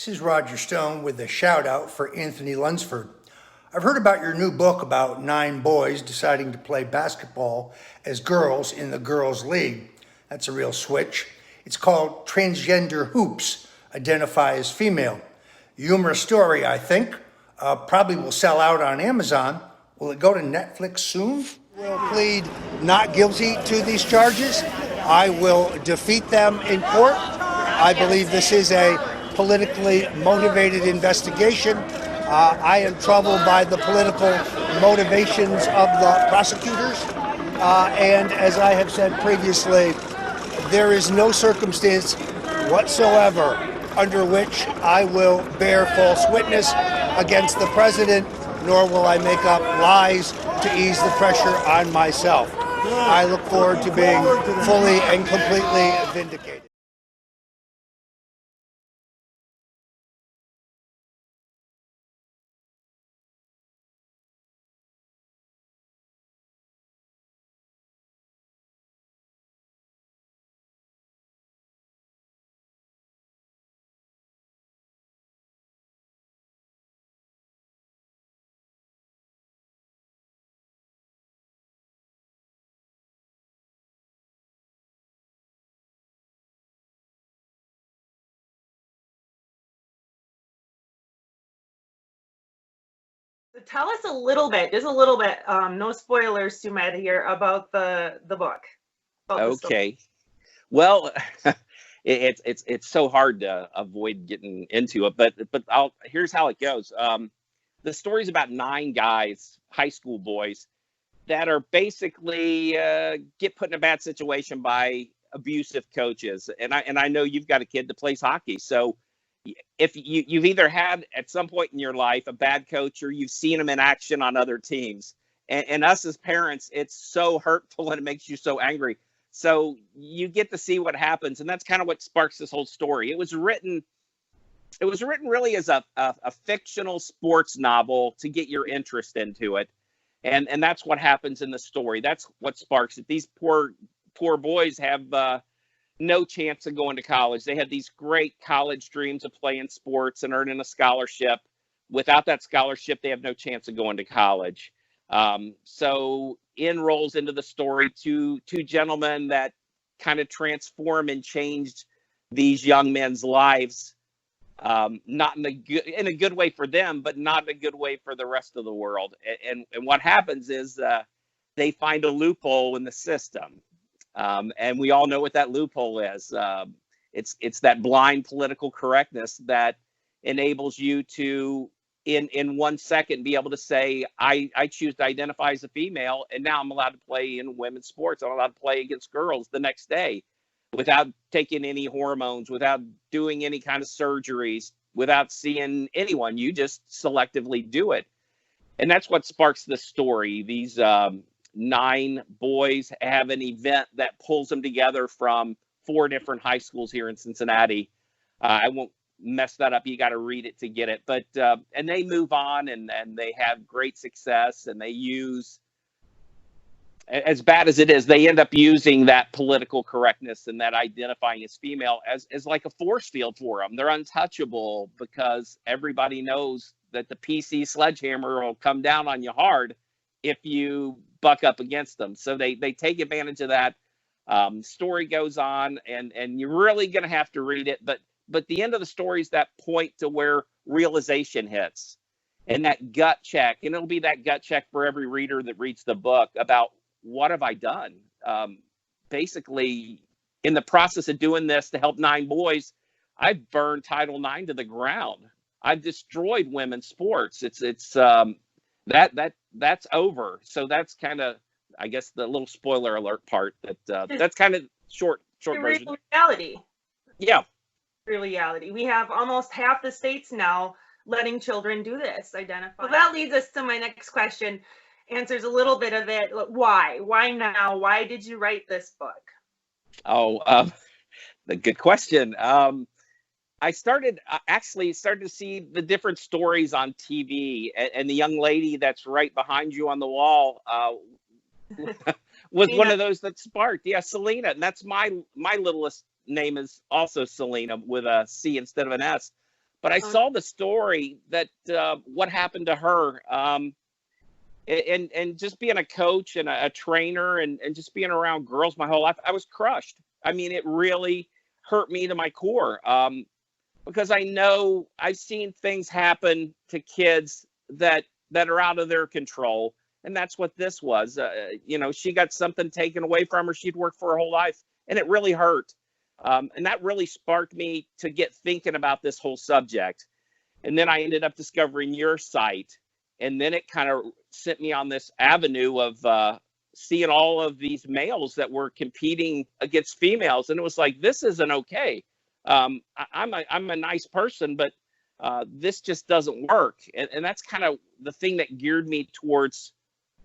This is Roger Stone with a shout out for Anthony Lunsford. I've heard about your new book about 9 boys deciding to play basketball as girls in the girls' league. That's a real switch. It's called Transgender Hoops, Identify as Female. Humorous story, I think. Probably will sell out on Amazon. Will it go to Netflix soon? Will plead not guilty to these charges. I will defeat them in court. I believe this is a politically motivated investigation. I am troubled by the political motivations of the prosecutors. And as I have said previously, there is no circumstance whatsoever under which I will bear false witness against the president, nor will I make up lies to ease the pressure on myself. I look forward to being fully and completely vindicated. Tell us a little bit, just a little bit, no spoilers too many here, about the book. Okay. Well, it's so hard to avoid getting into it, but here's how it goes. The story's about 9 guys, high school boys, that are basically get put in a bad situation by abusive coaches. And I know you've got a kid that plays hockey, so if you've either had at some point in your life a bad coach or you've seen them in action on other teams, and us as parents, it's so hurtful and it makes you so angry. So you get to see what happens, and that's kind of what sparks this whole story. It was written really as a fictional sports novel to get your interest into it, and that's what happens in the story. That's what sparks it. These poor boys have no chance of going to college. They had these great college dreams of playing sports and earning a scholarship. Without that scholarship, they have no chance of going to college. So in rolls into the story two gentlemen that kind of transform and changed these young men's lives, not in a good way for them, but not in a good way for the rest of the world. And what happens is they find a loophole in the system. And we all know what that loophole is. It's that blind political correctness that enables you to, in 1 second, be able to say, I choose to identify as a female, and now I'm allowed to play in women's sports. I'm allowed to play against girls the next day without taking any hormones, without doing any kind of surgeries, without seeing anyone. You just selectively do it. And that's what sparks the story. These 9 boys have an event that pulls them together from 4 different high schools here in Cincinnati. I won't mess that up. You got to read it to get it. But and they move on and they have great success, and they use, as bad as it is, they end up using that political correctness and that identifying as female as like a force field for them. They're untouchable because everybody knows that the PC sledgehammer will come down on you hard if you buck up against them. So they take advantage of that. Story goes on, and you're really going to have to read it. But the end of the story is that point to where realization hits, and that gut check. And it'll be that gut check for every reader that reads the book about, what have I done? Basically, in the process of doing this to help 9 boys, I've burned Title IX to the ground. I've destroyed women's sports. That's over. So that's kind of, I guess, the little spoiler alert part. That's kind of short version. Reality. Yeah. Reality. We have almost half the states now letting children do this, identify. Well, that leads us to my next question. Answers a little bit of it. Why? Why now? Why did you write this book? The good question. I started to see the different stories on TV, and the young lady that's right behind you on the wall was one of those that sparked. Yeah, Selena, and that's my littlest name is also Selena with a C instead of an S. But I Oh, saw the story that what happened to her. And just being a coach and a trainer and just being around girls my whole life, I was crushed. I mean, it really hurt me to my core, because I know I've seen things happen to kids that are out of their control, and that's what this was. She got something taken away from her. She'd worked for her whole life, and it really hurt. And that really sparked me to get thinking about this whole subject. And then I ended up discovering your site. And then it kind of sent me on this avenue of seeing all of these males that were competing against females. And it was like, this isn't okay. I'm a nice person, but this just doesn't work. And that's kind of the thing that geared me towards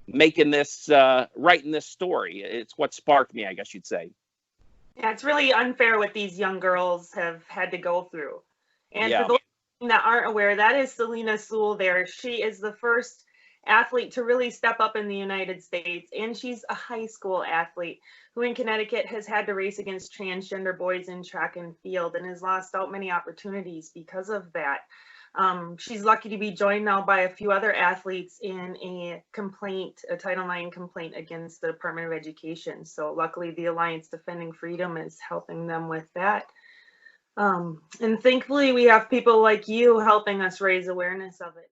making this, writing this story. It's what sparked me, I guess you'd say. yeah, it's really unfair what these young girls have had to go through. And Yeah. for those that aren't aware, that is Selena Sewell there. She is the first athlete to really step up in the United States, and she's a high school athlete who in Connecticut has had to race against transgender boys in track and field and has lost out many opportunities because of that. She's lucky to be joined now by a few other athletes in a Title IX complaint against the Department of Education. So luckily the Alliance Defending Freedom is helping them with that. And thankfully we have people like you helping us raise awareness of it.